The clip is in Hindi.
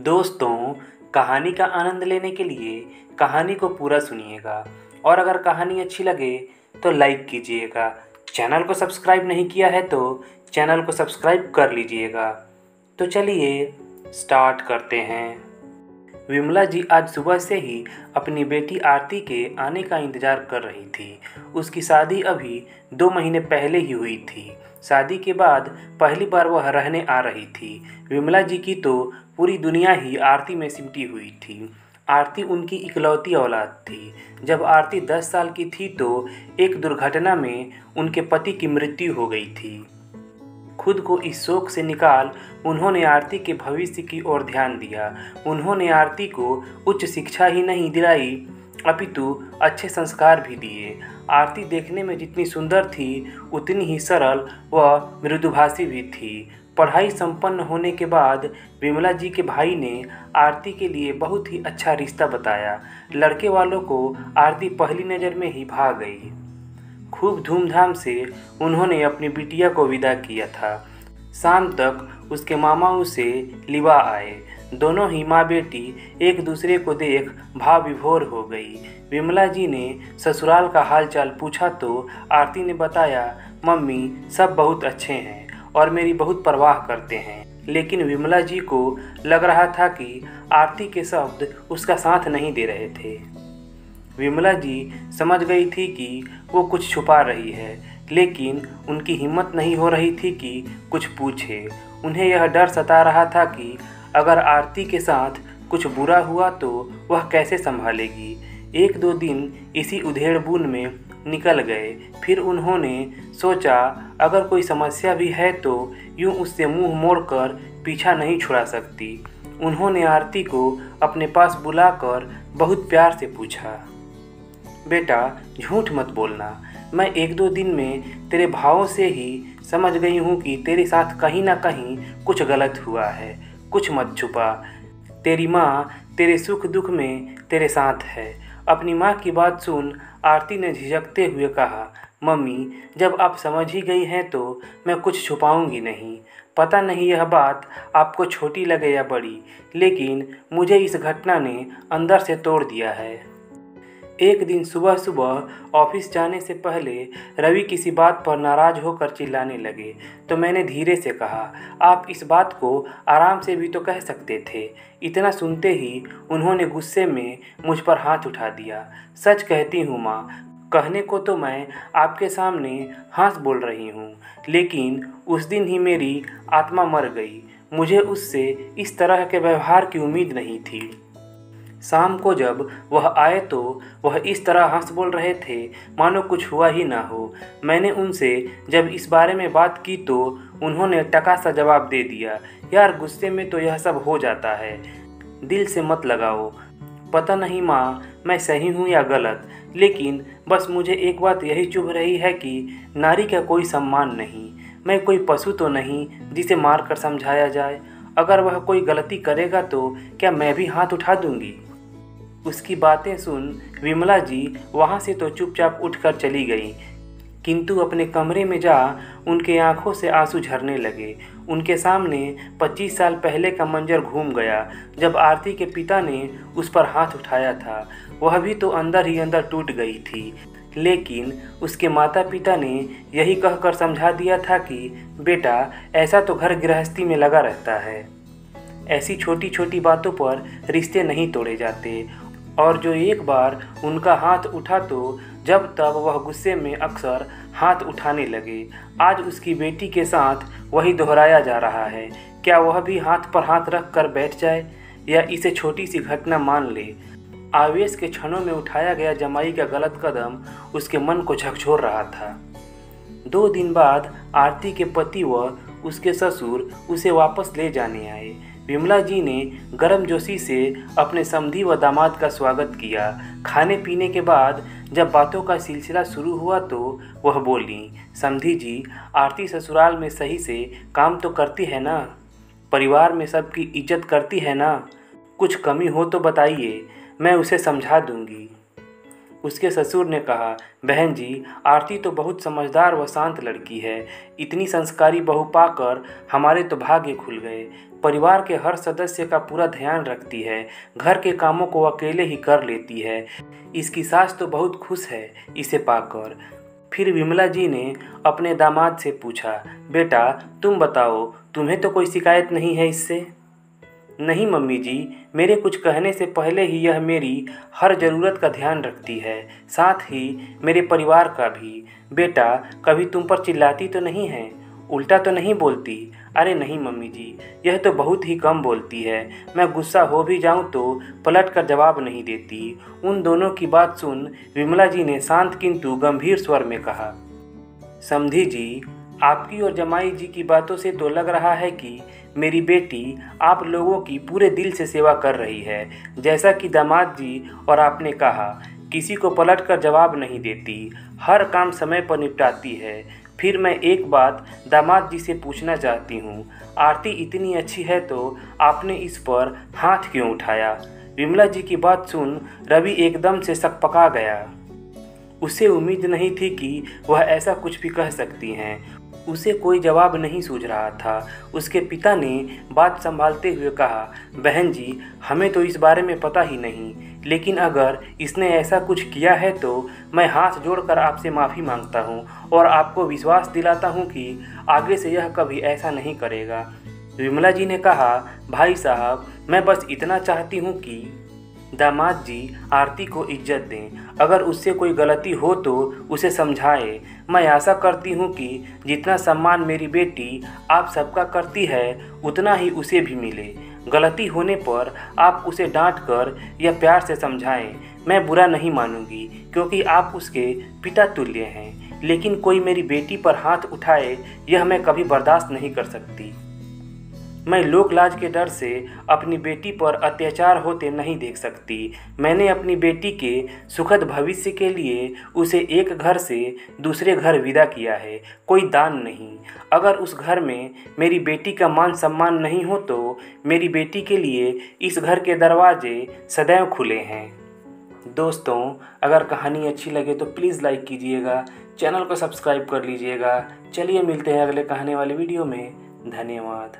दोस्तों, कहानी का आनंद लेने के लिए कहानी को पूरा सुनिएगा और अगर कहानी अच्छी लगे तो लाइक कीजिएगा। चैनल को सब्सक्राइब नहीं किया है तो चैनल को सब्सक्राइब कर लीजिएगा। तो चलिए स्टार्ट करते हैं। विमला जी आज सुबह से ही अपनी बेटी आरती के आने का इंतज़ार कर रही थी। उसकी शादी अभी 2 महीने पहले ही हुई थी। शादी के बाद पहली बार वह रहने आ रही थी। विमला जी की तो पूरी दुनिया ही आरती में सिमटी हुई थी। आरती उनकी इकलौती औलाद थी। जब आरती 10 साल की थी तो एक दुर्घटना में उनके पति की मृत्यु हो गई थी। खुद को इस शोक से निकाल उन्होंने आरती के भविष्य की ओर ध्यान दिया। उन्होंने आरती को उच्च शिक्षा ही नहीं दिलाई अपितु अच्छे संस्कार भी दिए। आरती देखने में जितनी सुंदर थी उतनी ही सरल व मृदुभाषी भी थी। पढ़ाई संपन्न होने के बाद विमला जी के भाई ने आरती के लिए बहुत ही अच्छा रिश्ता बताया। लड़के वालों को आरती पहली नज़र में ही भा गई। खूब धूमधाम से उन्होंने अपनी बिटिया को विदा किया था। शाम तक उसके मामा उसे लिवा आए। दोनों ही माँ बेटी एक दूसरे को देख भाव विभोर हो गई। विमला जी ने ससुराल का हालचाल पूछा तो आरती ने बताया, मम्मी सब बहुत अच्छे हैं और मेरी बहुत परवाह करते हैं। लेकिन विमला जी को लग रहा था कि आरती के शब्द उसका साथ नहीं दे रहे थे। विमला जी समझ गई थी कि वो कुछ छुपा रही है, लेकिन उनकी हिम्मत नहीं हो रही थी कि कुछ पूछे। उन्हें यह डर सता रहा था कि अगर आरती के साथ कुछ बुरा हुआ तो वह कैसे संभालेगी। 1-2 दिन इसी उधेड़-बुन में निकल गए। फिर उन्होंने सोचा अगर कोई समस्या भी है तो यूँ उससे मुंह मोड़कर पीछा नहीं छुड़ा सकती। उन्होंने आरती को अपने पास बुलाकर बहुत प्यार से पूछा, बेटा झूठ मत बोलना। मैं 1-2 दिन में तेरे भावों से ही समझ गई हूँ कि तेरे साथ कहीं ना कहीं कुछ गलत हुआ है। कुछ मत छुपा। तेरी माँ तेरे सुख दुख में तेरे साथ है। अपनी माँ की बात सुन आरती ने झिझकते हुए कहा, मम्मी जब आप समझ ही गई हैं तो मैं कुछ छुपाऊंगी नहीं। पता नहीं यह बात आपको छोटी लगे या बड़ी, लेकिन मुझे इस घटना ने अंदर से तोड़ दिया है। एक दिन सुबह सुबह ऑफिस जाने से पहले रवि किसी बात पर नाराज़ होकर चिल्लाने लगे तो मैंने धीरे से कहा, आप इस बात को आराम से भी तो कह सकते थे। इतना सुनते ही उन्होंने गुस्से में मुझ पर हाथ उठा दिया। सच कहती हूँ माँ, कहने को तो मैं आपके सामने हंस बोल रही हूँ, लेकिन उस दिन ही मेरी आत्मा मर गई। मुझे उससे इस तरह के व्यवहार की उम्मीद नहीं थी। शाम को जब वह आए तो वह इस तरह हंस बोल रहे थे मानो कुछ हुआ ही ना हो। मैंने उनसे जब इस बारे में बात की तो उन्होंने टका सा जवाब दे दिया, यार गुस्से में तो यह सब हो जाता है, दिल से मत लगाओ। पता नहीं माँ मैं सही हूँ या गलत, लेकिन बस मुझे एक बात यही चुभ रही है कि नारी का कोई सम्मान नहीं। मैं कोई पशु तो नहीं जिसे मार कर समझाया जाए। अगर वह कोई गलती करेगा तो क्या मैं भी हाथ उठा दूंगी। उसकी बातें सुन विमला जी वहाँ से तो चुपचाप उठकर चली गई, किंतु अपने कमरे में जा उनके आंखों से आंसू झरने लगे। उनके सामने 25 साल पहले का मंजर घूम गया जब आरती के पिता ने उस पर हाथ उठाया था। वह भी तो अंदर ही अंदर टूट गई थी, लेकिन उसके माता पिता ने यही कहकर समझा दिया था कि बेटा ऐसा तो घर गृहस्थी में लगा रहता है। ऐसी छोटी छोटी बातों पर रिश्ते नहीं तोड़े जाते। और जो एक बार उनका हाथ उठा तो जब तब वह गुस्से में अक्सर हाथ उठाने लगे। आज उसकी बेटी के साथ वही दोहराया जा रहा है। क्या वह भी हाथ पर हाथ रख कर बैठ जाए या इसे छोटी सी घटना मान ले। आवेश के क्षणों में उठाया गया जमाई का गलत कदम उसके मन को झकझोर रहा था। 2 दिन बाद आरती के पति व उसके ससुर उसे वापस ले जाने आए। विमला जी ने गर्मजोशी से अपने समधी व दामाद का स्वागत किया। खाने पीने के बाद जब बातों का सिलसिला शुरू हुआ तो वह बोली, समधी जी आरती ससुराल में सही से काम तो करती है ना, परिवार में सबकी इज्जत करती है ना। कुछ कमी हो तो बताइए, मैं उसे समझा दूंगी। उसके ससुर ने कहा, बहन जी आरती तो बहुत समझदार व शांत लड़की है। इतनी संस्कारी बहू पाकर हमारे तो भाग्य खुल गए। परिवार के हर सदस्य का पूरा ध्यान रखती है, घर के कामों को अकेले ही कर लेती है। इसकी सास तो बहुत खुश है इसे पाकर। फिर विमला जी ने अपने दामाद से पूछा, बेटा तुम बताओ, तुम्हें तो कोई शिकायत नहीं है इससे? नहीं मम्मी जी, मेरे कुछ कहने से पहले ही यह मेरी हर ज़रूरत का ध्यान रखती है, साथ ही मेरे परिवार का भी। बेटा कभी तुम पर चिल्लाती तो नहीं है, उल्टा तो नहीं बोलती? अरे नहीं मम्मी जी, यह तो बहुत ही कम बोलती है। मैं गुस्सा हो भी जाऊं तो पलट कर जवाब नहीं देती। उन दोनों की बात सुन विमला जी ने शांत किंतु गंभीर स्वर में कहा, समधी जी, आपकी और जमाई जी की बातों से तो लग रहा है कि मेरी बेटी आप लोगों की पूरे दिल से सेवा कर रही है। जैसा कि दामाद जी और आपने कहा, किसी को पलट कर जवाब नहीं देती, हर काम समय पर निपटाती है। फिर मैं एक बात दामाद जी से पूछना चाहती हूँ, आरती इतनी अच्छी है तो आपने इस पर हाथ क्यों उठाया? विमला जी की बात सुन रवि एकदम से सकपका गया। उसे उम्मीद नहीं थी कि वह ऐसा कुछ भी कह सकती हैं। उसे कोई जवाब नहीं सूझ रहा था। उसके पिता ने बात संभालते हुए कहा, बहन जी, हमें तो इस बारे में पता ही नहीं, लेकिन अगर इसने ऐसा कुछ किया है तो मैं हाथ जोड़कर आपसे माफ़ी मांगता हूँ और आपको विश्वास दिलाता हूँ कि आगे से यह कभी ऐसा नहीं करेगा। विमला जी ने कहा, भाई साहब, मैं बस इतना चाहती हूँ कि दामाद जी आरती को इज्जत दें। अगर उससे कोई गलती हो तो उसे समझाएं। मैं आशा करती हूँ कि जितना सम्मान मेरी बेटी आप सबका करती है उतना ही उसे भी मिले। गलती होने पर आप उसे डांट कर या प्यार से समझाएं। मैं बुरा नहीं मानूंगी क्योंकि आप उसके पिता तुल्य हैं, लेकिन कोई मेरी बेटी पर हाथ उठाए यह मैं कभी बर्दाश्त नहीं कर सकती। मैं लोक लाज के डर से अपनी बेटी पर अत्याचार होते नहीं देख सकती। मैंने अपनी बेटी के सुखद भविष्य के लिए उसे एक घर से दूसरे घर विदा किया है, कोई दान नहीं। अगर उस घर में मेरी बेटी का मान सम्मान नहीं हो तो मेरी बेटी के लिए इस घर के दरवाजे सदैव खुले हैं। दोस्तों, अगर कहानी अच्छी लगे तो प्लीज़ लाइक कीजिएगा, चैनल को सब्सक्राइब कर लीजिएगा। चलिए मिलते हैं अगले कहानी वाले वीडियो में। धन्यवाद।